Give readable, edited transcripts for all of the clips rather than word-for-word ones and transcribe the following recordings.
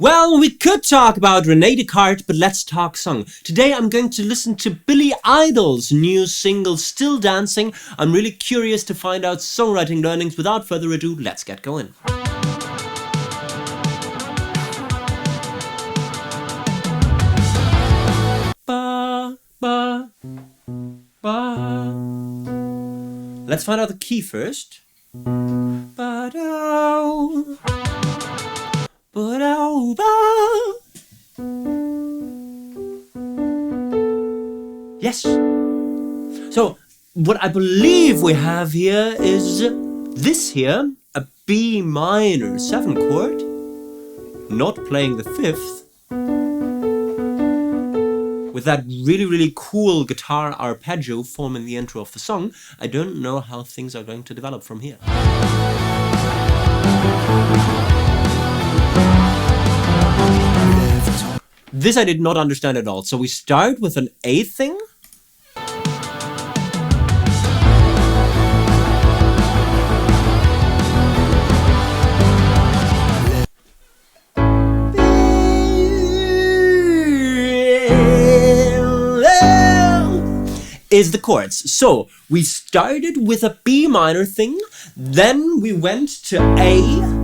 Well, we could talk about René Descartes, but let's talk song. Today I'm going to listen to Billy Idol's new single, Still Dancing. I'm really curious to find out songwriting learnings. Without further ado, let's get going. Ba, ba, ba. Let's find out the key first. Ba-do. Yes. So what I believe we have here is this here, a B minor 7 chord, not playing the 5th, with that really cool guitar arpeggio forming the intro of the song. I don't know how things are going to develop from here. This I did not understand at all. So we start with an A thing. Is the chords. So we started with a B minor thing, then we went to A.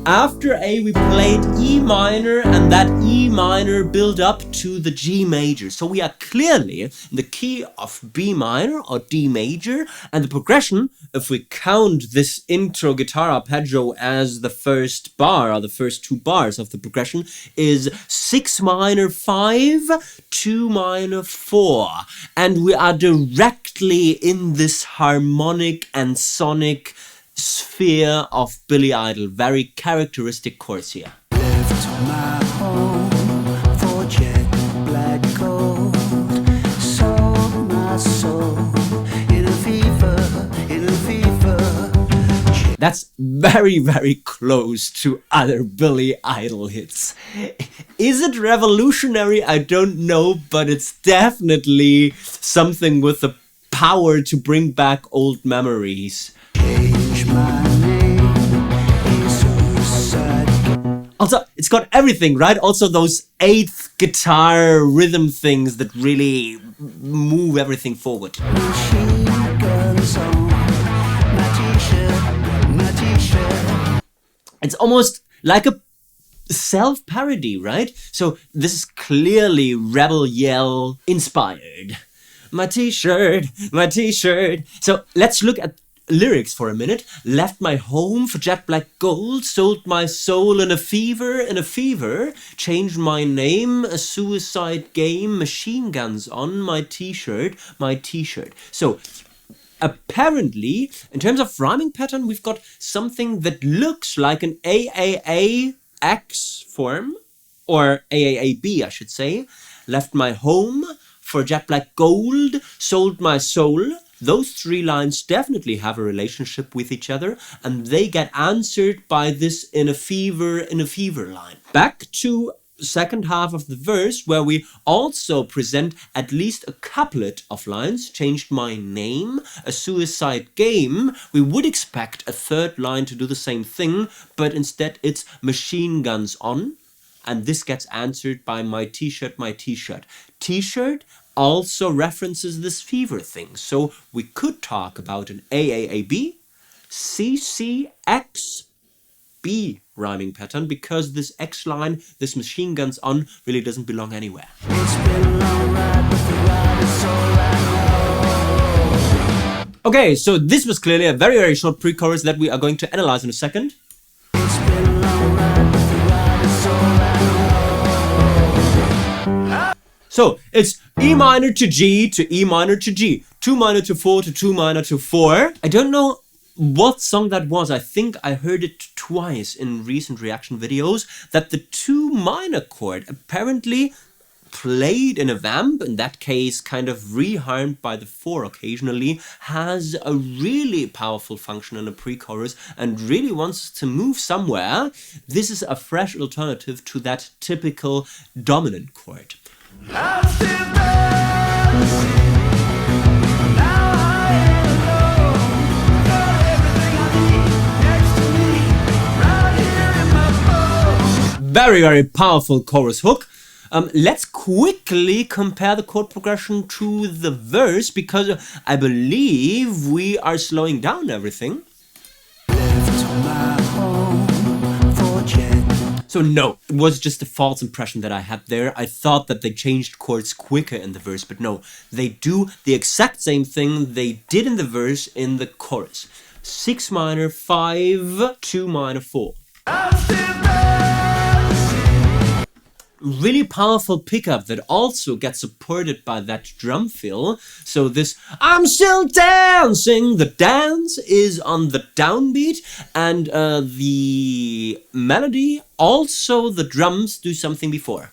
After A, we played E minor, and that E minor built up to the G major. So we are clearly in the key of B minor or D major, and the progression, if we count this intro guitar arpeggio as the first bar, or the first 2 bars of the progression, is 6 minor 5, 2 minor 4. And we are directly in this harmonic and sonic sphere of Billy Idol. Very characteristic chords here. Left my home for jet black gold, sold my soul in a fever. That's very close to other Billy Idol hits. Is it revolutionary? I don't know, but it's definitely something with the power to bring back old memories. Also, it's got everything, right? Also those 8th guitar rhythm things that really move everything forward. It's almost like a self-parody, right? So this is clearly Rebel Yell inspired. My t-shirt, my t-shirt. So let's look at lyrics for a minute. Left my home for jet black gold, sold my soul in a fever, changed my name, a suicide game, machine guns on my t-shirt, my t-shirt. So apparently, in terms of rhyming pattern, we've got something that looks like an AAAX form, or AAAB, I should say. Left my home for jet black gold, sold my soul. Those 3 lines definitely have a relationship with each other, and they get answered by this in a fever line. Back to second half of the verse, where we also present at least a couplet of lines. Changed my name, a suicide game. We would expect a 3rd line to do the same thing, but instead it's machine guns on, and this gets answered by my t-shirt, my t-shirt. T-shirt also references this fever thing. So we could talk about an AAAB, CCXB rhyming pattern, because this X line, this machine guns on, really doesn't belong anywhere. Okay, so this was clearly a very short pre-chorus that we are going to analyze in a second. So it's E minor to G to E minor to G, 2 minor to 4 to 2 minor to 4. I don't know what song that was. I think I heard it twice in recent reaction videos, that the 2 minor chord apparently played in a vamp, in that case kind of reharmed by the 4 occasionally, has a really powerful function in a pre-chorus and really wants to move somewhere. This is a fresh alternative to that typical dominant chord. very, very powerful chorus hook. Let's quickly compare the chord progression to the verse, because I believe we are slowing down everything. So no, it was just a false impression that I had there. I thought that they changed chords quicker in the verse, but no, they do the exact same thing they did in the verse in the chorus. 6 minor, 5, 2 minor, 4. Really powerful pickup that also gets supported by that drum fill. So this I'm still dancing, the dance is on the downbeat, and the melody, also the drums do something before.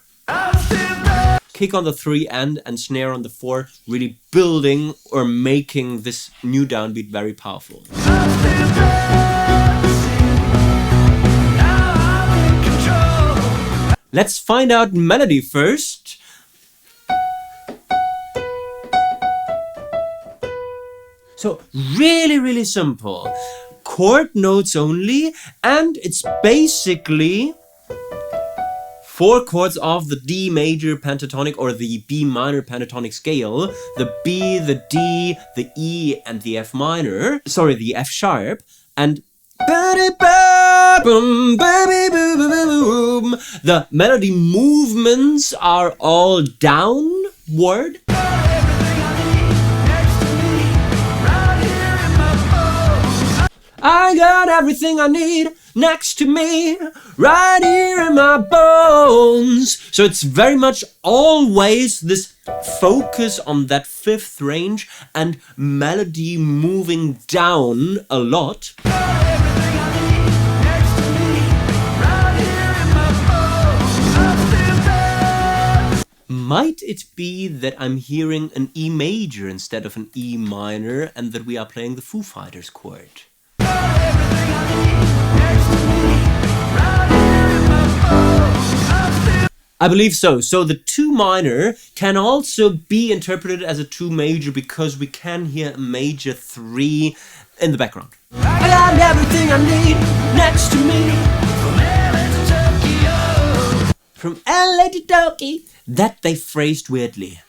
Kick on the 3 and snare on the 4, really building or making this new downbeat very powerful. Let's find out melody first. So really, really simple. Chord notes only, and it's basically 4 chords of the D major pentatonic or the B minor pentatonic scale. The B, the D, the E, and the F minor. Sorry, the F sharp. And the melody movements are all downward. I got everything I need next to me, right here in my bones. So it's very much always this focus on that 5th range and melody moving down a lot. Might it be that I'm hearing an E major instead of an E minor, and that we are playing the Foo Fighters chord? I believe so. So the 2 minor can also be interpreted as a 2 major, because we can hear a major 3 in the background. I got everything I need next to me. From LA to Tokyo. That they phrased weirdly.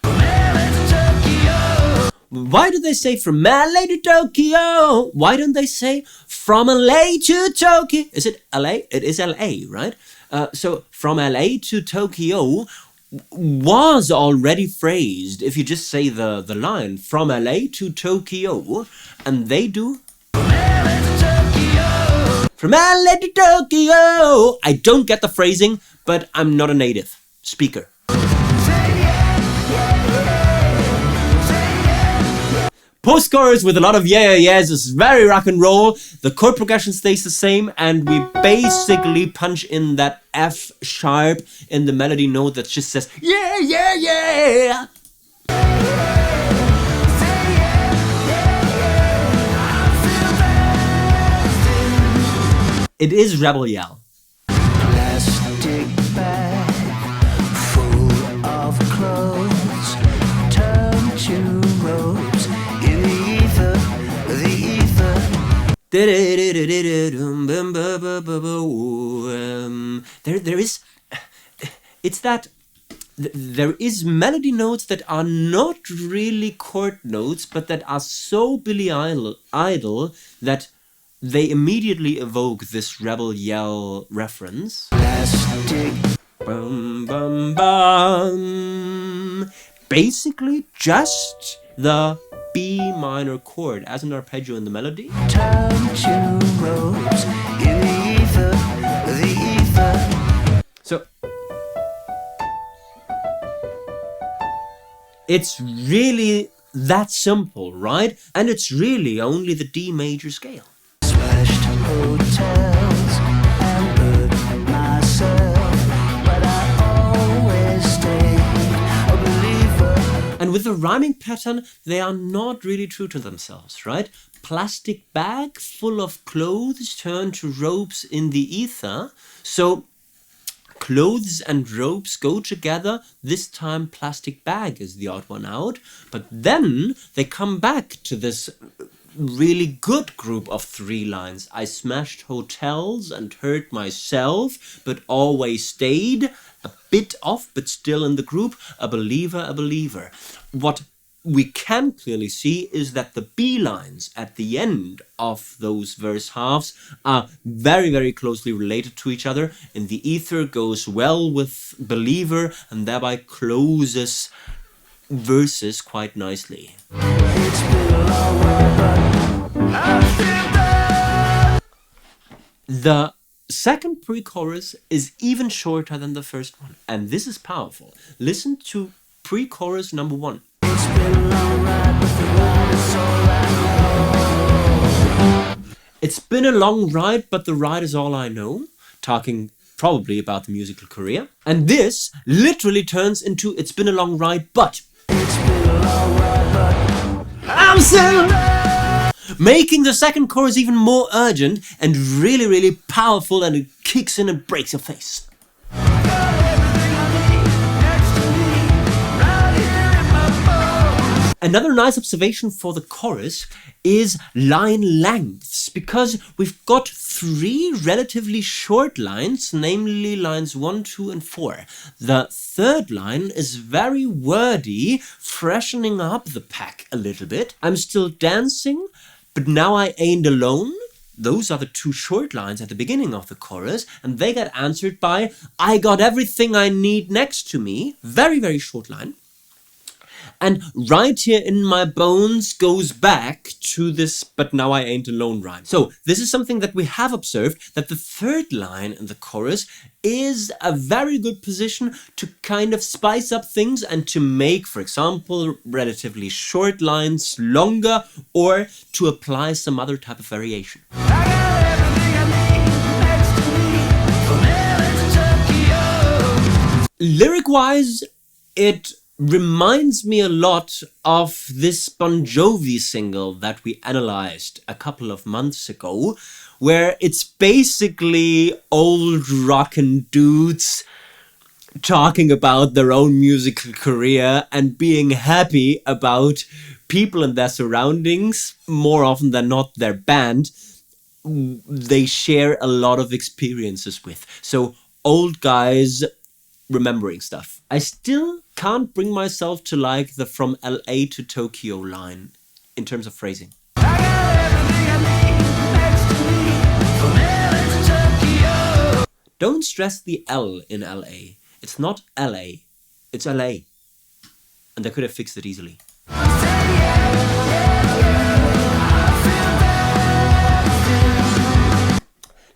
Why do they say from LA to Tokyo? Why don't they say from LA to Tokyo? Is it LA? It is LA, right? So from LA to Tokyo was already phrased if you just say the line from LA to Tokyo, and they do from LA to Tokyo. I don't get the phrasing, but I'm not a native speaker. Post-chorus with a lot of yeahs is very rock and roll. The chord progression stays the same, and we basically punch in that F sharp in the melody note that just says yeah, yeah, yeah. It is Rebel Yell. Plastic bag full of clothes, turn to ropes in the ether, the ether. There is, it's that there is melody notes that are not really chord notes, but that are so Billy Idol that they immediately evoke this Rebel Yell reference. Plastic. Bum, bum, bum. Basically just the B minor chord as an arpeggio in the melody. Turn to ropes in the ether, the ether. So it's really that simple, right? And it's really only the D major scale. Smashed hotels and hurt myself, but I always stayed a believer. And with the rhyming pattern, they are not really true to themselves, right? Plastic bag full of clothes turned to ropes in the ether. So clothes and ropes go together. This time plastic bag is the odd one out. But then they come back to this really good group of 3 lines. I smashed hotels and hurt myself, but always stayed. A bit off, but still in the group. A believer, a believer. What we can clearly see is that the B lines at the end of those verse halves are very, very closely related to each other. And the ether goes well with believer and thereby closes verses quite nicely. The second pre-chorus is even shorter than the first one, and this is powerful. Listen to pre-chorus number 1. It's been a long ride, but the ride is all I know. Talking probably about the musical career. And this literally turns into it's been a long ride, but I'm still making the second chorus even more urgent and really, really powerful, and it kicks in and breaks your face. Another nice observation for the chorus is line lengths, because we've got 3 relatively short lines, namely lines 1, 2, and 4. The third line is very wordy, freshening up the pack a little bit. I'm still dancing, but now I ain't alone. Those are the 2 short lines at the beginning of the chorus, and they get answered by I got everything I need next to me. Very, very short line. And right here in my bones goes back to this but now I ain't alone rhyme. So this is something that we have observed, that the third line in the chorus is a very good position to kind of spice up things and to make, for example, relatively short lines longer, or to apply some other type of variation. Lyric-wise, it reminds me a lot of this Bon Jovi single that we analyzed a couple of months ago, where it's basically old rockin' dudes talking about their own musical career and being happy about people in their surroundings, more often than not their band, they share a lot of experiences with. So old guys remembering stuff. I still can't bring myself to like the from LA to Tokyo line in terms of phrasing. Don't stress the L in LA. It's not LA, it's LA. And they could have fixed it easily.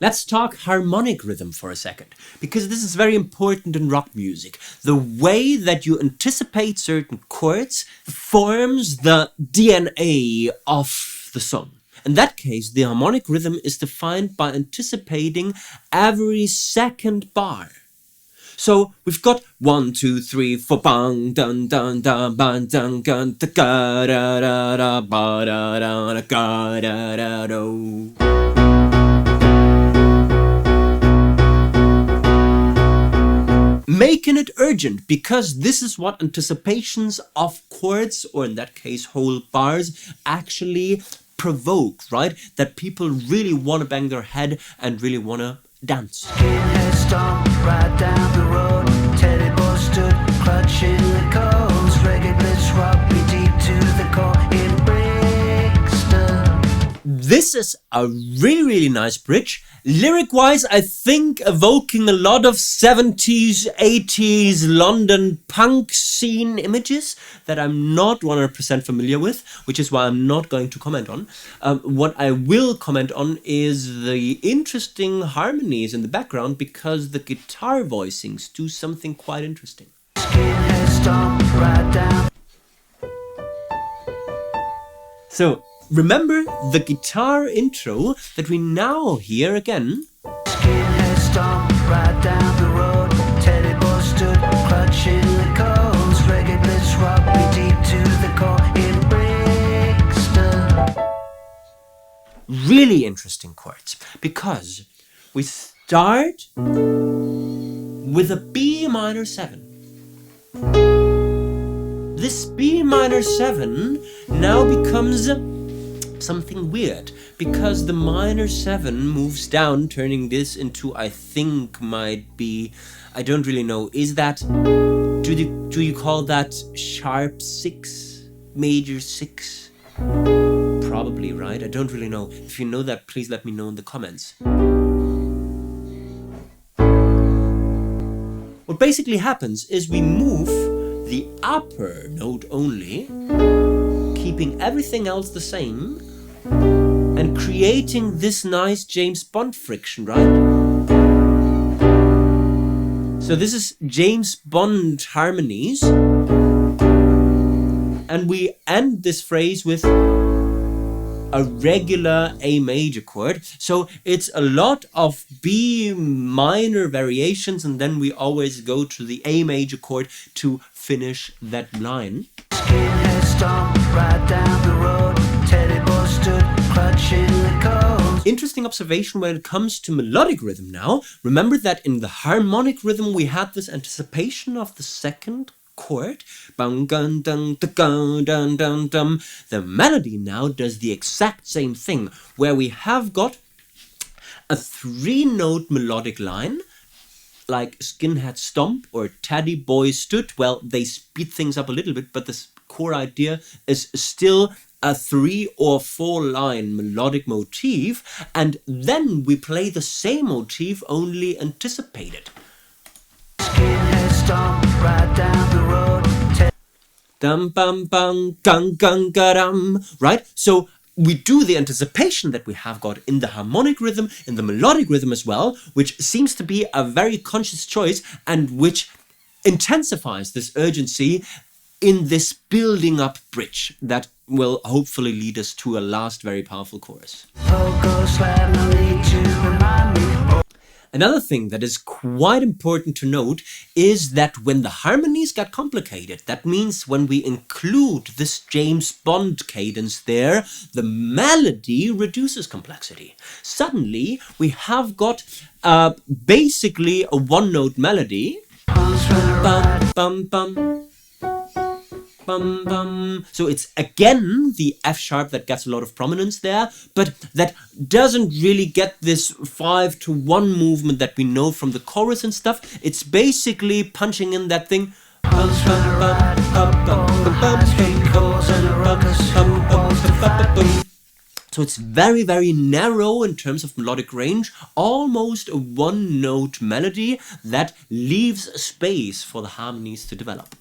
Let's talk harmonic rhythm for a second, because this is very important in rock music. The way that you anticipate certain chords forms the DNA of the song. In that case, the harmonic rhythm is defined by anticipating every second bar. So we've got 1, 2, 3, 4, bang, dun, dun, dun, bang, dun, dun, da, ga, da, da, da, ba, da, da, da, ga, da, da, do. Making it urgent, because this is what anticipations of chords, or in that case whole bars, actually provoke, right? That people really want to bang their head and really want to dance. Right down the road, Teddy Boy stood clutching the coals. Reggae blitz rock me deep to the core in Brixton. This is a really, really nice bridge. Lyric-wise, I think evoking a lot of 70s, 80s London punk scene images that I'm not 100% familiar with, which is why I'm not going to comment on. What I will comment on is the interesting harmonies in the background, because the guitar voicings do something quite interesting. So, remember the guitar intro that we now hear again. Right down the road, Teddy Boy stood clutching the coals. Reggae blitz rock me deep to the core in Brixton. Really interesting chords, because we start with a B minor 7. This B minor 7 now becomes something weird, because the minor 7 moves down, turning this into, I think, might be, I don't really know, is that, do you call that sharp 6, major 6? Probably, right? I don't really know. If you know that, please let me know in the comments. What basically happens is we move the upper note only, keeping everything else the same, and creating this nice James Bond friction, right? So this is James Bond harmonies, and we end this phrase with a regular A major chord. So it's a lot of B minor variations, and then we always go to the A major chord to finish that line. Skinhead stomped right down the road. Teddy boy stood clutching the cold. Interesting observation when it comes to melodic rhythm now. Remember that in the harmonic rhythm we had this anticipation of the second chord. Bum, gun, dun, da, gun, dun, dun, dum. The melody now does the exact same thing, where we have got a 3-note melodic line, like Skinhead Stomp or Teddy Boy Stood. Well, they speed things up a little bit, but the core idea is still a 3 or 4 line melodic motif, and then we play the same motif, only anticipated. Skinhead stomped right down the road. Dum bum bum gung gung ga-dum, right? So we do the anticipation that we have got in the harmonic rhythm, in the melodic rhythm as well, which seems to be a very conscious choice and which intensifies this urgency in this building up bridge that will hopefully lead us to a last very powerful chorus. Pogo slam, no need to remind me. Another thing that is quite important to note is that when the harmonies get complicated, that means when we include this James Bond cadence there, the melody reduces complexity. Suddenly, we have got basically a 1-note melody. Bum, bum, bum. Bum, bum. So it's again the F sharp that gets a lot of prominence there, but that doesn't really get this 5-to-1 movement that we know from the chorus and stuff. It's basically punching in that thing. So it's very, very narrow in terms of melodic range, almost a 1-note melody that leaves space for the harmonies to develop.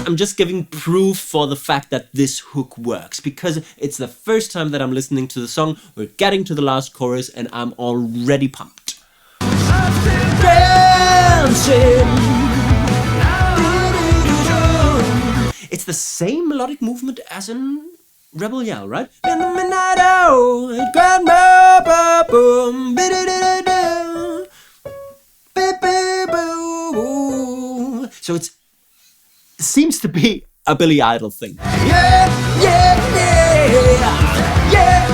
I'm just giving proof for the fact that this hook works, because it's the first time that I'm listening to the song. We're getting to the last chorus and I'm already pumped. It's the same melodic movement as in Rebel Yell, right? So it seems to be a Billy Idol thing. Yeah, yeah, yeah, yeah, yeah, yeah.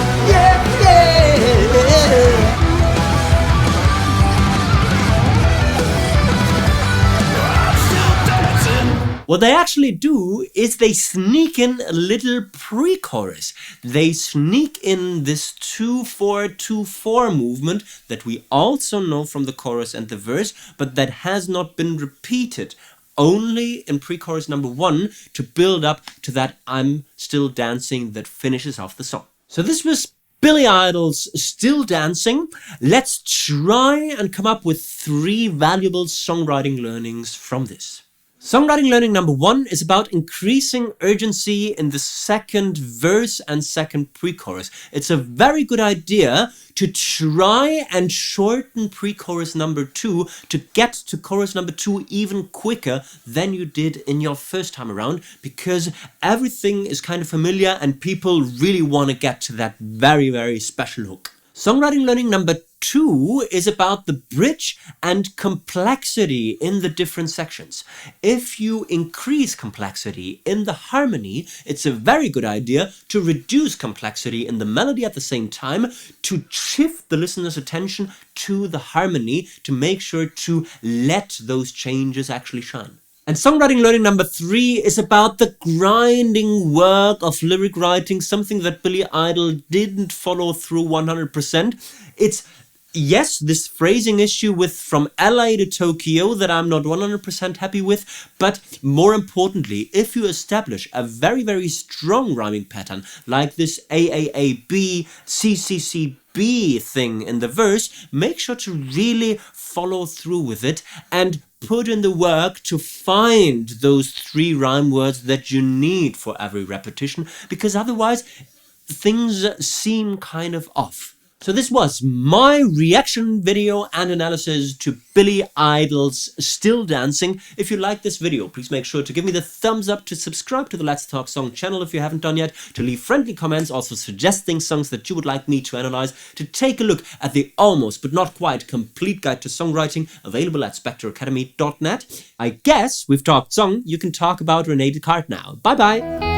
What they actually do is they sneak in a little pre-chorus. They sneak in this 2-4-2-4 movement that we also know from the chorus and the verse, but that has not been repeated. Only in pre-chorus number 1 to build up to that I'm Still Dancing that finishes off the song. So this was Billy Idol's Still Dancing. Let's try and come up with 3 valuable songwriting learnings from this. Songwriting learning number 1 is about increasing urgency in the second verse and second pre-chorus. It's a very good idea to try and shorten pre-chorus number 2 to get to chorus number 2 even quicker than you did in your first time around, because everything is kind of familiar and people really want to get to that very, very special hook. Songwriting learning number 2 is about the bridge and complexity in the different sections. If you increase complexity in the harmony, it's a very good idea to reduce complexity in the melody at the same time, to shift the listener's attention to the harmony, to make sure to let those changes actually shine. And songwriting learning number 3 is about the grinding work of lyric writing, something that Billy Idol didn't follow through 100%. It's, yes, this phrasing issue with from LA to Tokyo that I'm not 100% happy with, but more importantly, if you establish a very, very strong rhyming pattern, like this AAAB, CCCB thing in the verse, make sure to really follow through with it and put in the work to find those 3 rhyme words that you need for every repetition, because otherwise things seem kind of off. So this was my reaction video and analysis to Billy Idol's Still Dancing. If you like this video, please make sure to give me the thumbs up, to subscribe to the Let's Talk Song channel if you haven't done yet, to leave friendly comments, also suggesting songs that you would like me to analyze, to take a look at the almost but not quite complete guide to songwriting available at spectreacademy.net. I guess we've talked song, you can talk about René Descartes now. Bye bye!